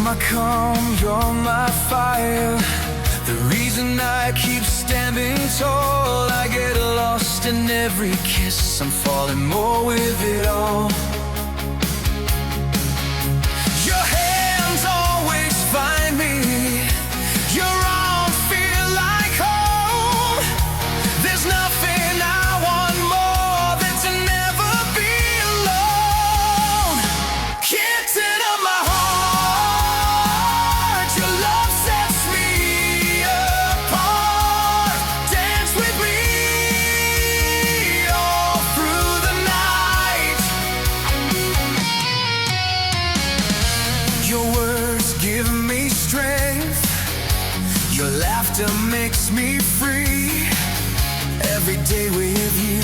my calm, you're my fire, the reason I keep standing tall. I get lost in every kiss, I'm falling more with it all. Your hands always find me, your arms feel like home. There's nothing I want more than to never be alone. Kitten of my heart, your love sets me apart. Dance with me all through the night. Your words give me strength, your laughter makes me free. Every day with you